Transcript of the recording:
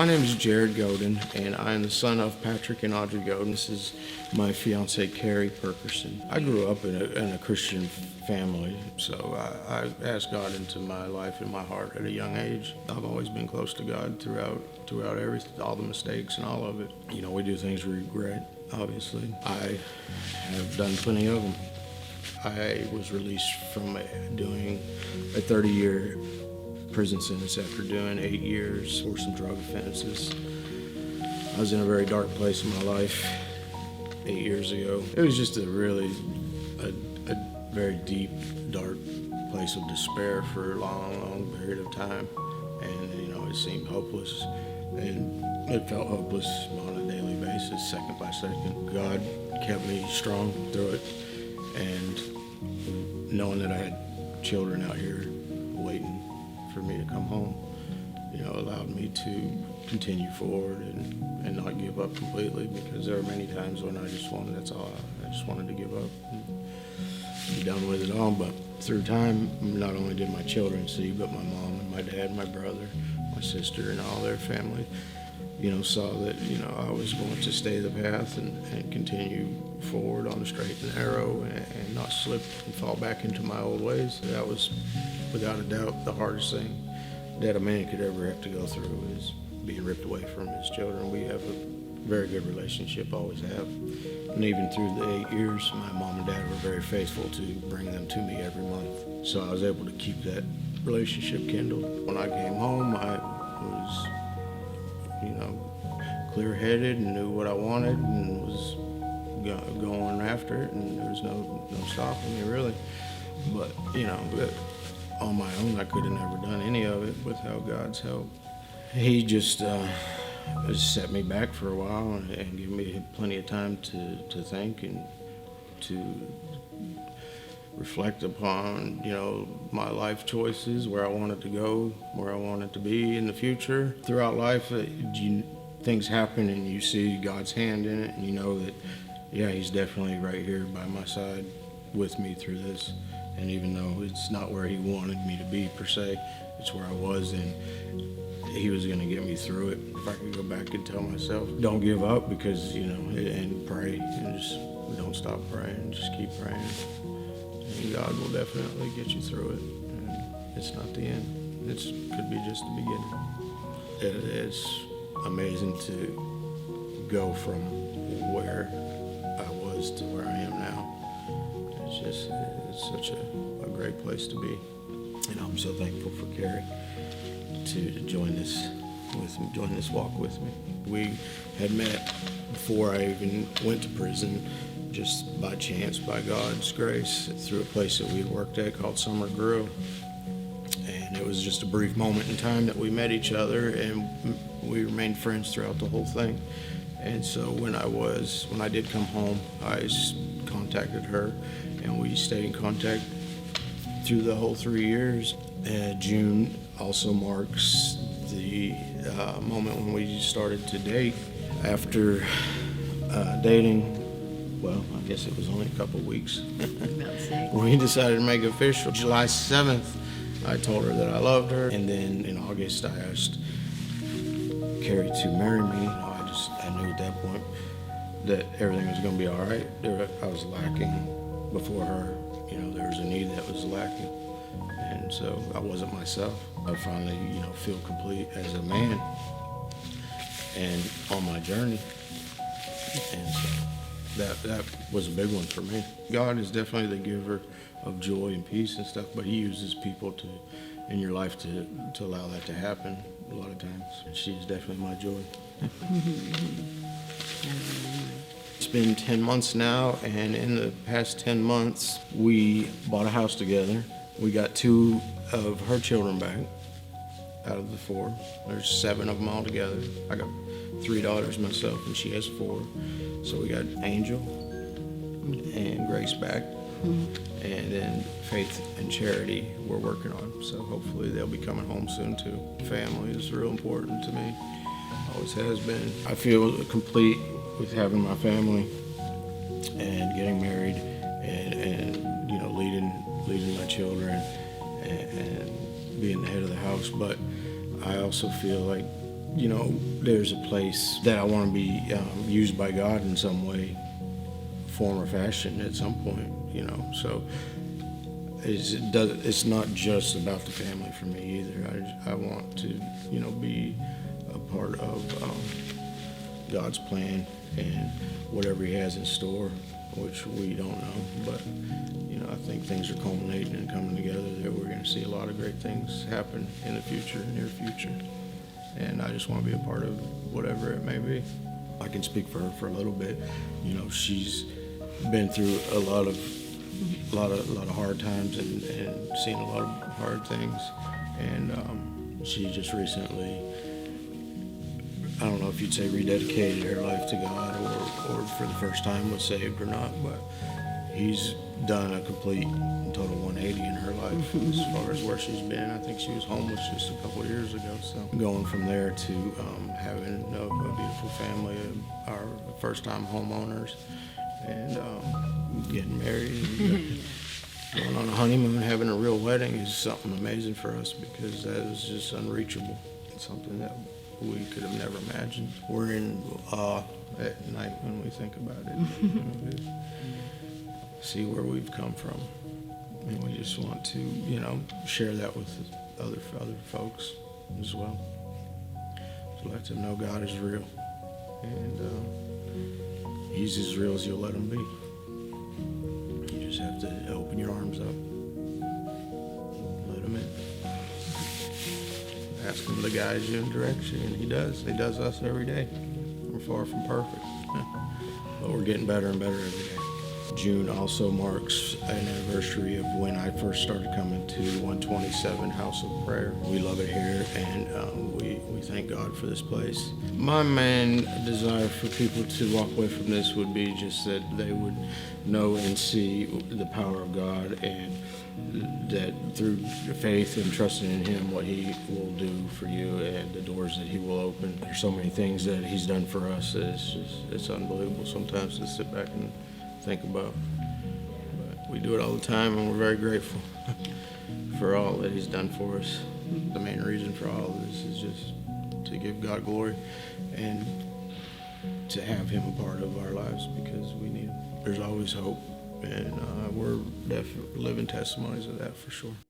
My name is Jared Godin, and I am the son of Patrick and Audrey Godin. This is my fiancee, Carrie Perkerson. I grew up in a Christian family, so I asked God into my life and my heart at a young age. I've always been close to God throughout everything, all the mistakes and all of it. You know, we do things we regret, obviously. I have done plenty of them. I was released from doing a 30-year prison sentence after doing 8 years for some drug offenses. I was in a very dark place in my life 8 years ago. It was just a very deep, dark place of despair for a long period of time. And, you know, it seemed hopeless. And it felt hopeless on a daily basis, second by second. God kept me strong through it. And knowing that I had children out here waiting for me to come home, you know, allowed me to continue forward and not give up completely, because there were many times when I just wanted to give up and be done with it all. But through time, not only did my children see, but my mom and my dad, my brother, my sister, and all their family, you know, saw that, you know, I was going to stay the path and continue forward on the straight and narrow and not slip and fall back into my old ways. That was, without a doubt, the hardest thing that a man could ever have to go through, is being ripped away from his children. We have a very good relationship, always have. And even through the 8 years, my mom and dad were very faithful to bring them to me every month. So I was able to keep that relationship kindled. When I came home, I was, you know, clear-headed and knew what I wanted and was going after it, and there was no stopping me, really. But, you know, on my own, I could have never done any of it without God's help. He just set me back for a while and gave me plenty of time to think and to reflect upon, you know, my life choices, where I wanted to go, where I wanted to be in the future. Throughout life, things happen and you see God's hand in it, and you know that, yeah, He's definitely right here by my side with me through this. And even though it's not where He wanted me to be per se, it's where I was, and He was going to get me through it. If I could go back and tell myself, don't give up, because, you know, and pray, and just don't stop praying, just keep praying. And God will definitely get you through it. And it's not the end. It could be just the beginning. It's amazing to go from where I was to where I am now. It's such a great place to be. And I'm so thankful for Carrie to join this walk with me. We had met before I even went to prison, just by chance, by God's grace, through a place that we worked at called Summer Grill. And it was just a brief moment in time that we met each other, and we remained friends throughout the whole thing. And so when I did come home, I contacted her, and we stayed in contact through the whole 3 years. June also marks the moment when we started to date. After dating, well, I guess it was only a couple weeks, we decided to make it official. July 7th, I told her that I loved her, and then in August, I asked Carrie to marry me. I knew at that point that everything was going to be all right. I was lacking before her. You know, there was a need that was lacking, and so I wasn't myself. I finally, you know, feel complete as a man and on my journey, and so that was a big one for me. God is definitely the giver of joy and peace and stuff, but He uses people in your life to allow that to happen a lot of times. And she is definitely my joy. It's been 10 months now, and in the past 10 months, we bought a house together. We got 2 of her children back out of the 4. There's 7 of them all together. I got 3 daughters myself, and she has 4. So we got Angel and Grace back, and then Faith and Charity we're working on. So hopefully they'll be coming home soon too. Family is real important to me, always has been. I feel complete with having my family and getting married and you know, leading my children and being the head of the house. But I also feel like there's a place that I want to be used by God in some way, form, or fashion at some point. So it's not just about the family for me either. I want to, be a part of God's plan and whatever He has in store, which we don't know. But I think things are culminating and coming together. That we're going to see a lot of great things happen in the future, near future. And I just want to be a part of whatever it may be. I can speak for her for a little bit. She's been through a lot of hard times and seen a lot of hard things. And she just recently, I don't know if you'd say rededicated her life to God or for the first time was saved or not, but He's done a complete total 180 in her life as far as where she's been. I think she was homeless just a couple of years ago. So going from there to having a beautiful family, our first-time homeowners, and getting married, and going on a honeymoon, having a real wedding is something amazing for us because that is just unreachable. It's something that we could have never imagined. We're in awe at night when we think about it. See where we've come from, and we just want to, share that with other folks as well. To let them know God is real, and He's as real as you'll let Him be. You just have to open your arms up, let Him in, ask Him to guide you in direction, and He does. He does us every day. We're far from perfect, but we're getting better and better every day. June also marks an anniversary of when I first started coming to 127 House of Prayer. We love it here, and we thank God for this place. My main desire for people to walk away from this would be just that they would know and see the power of God, and that through faith and trusting in Him, what He will do for you and the doors that He will open. There's so many things that He's done for us that it's unbelievable sometimes to sit back and think about. But we do it all the time, and we're very grateful for all that He's done for us. The main reason for all of this is just to give God glory and to have Him a part of our lives, because we need Him. There's always hope, and we're definitely living testimonies of that for sure.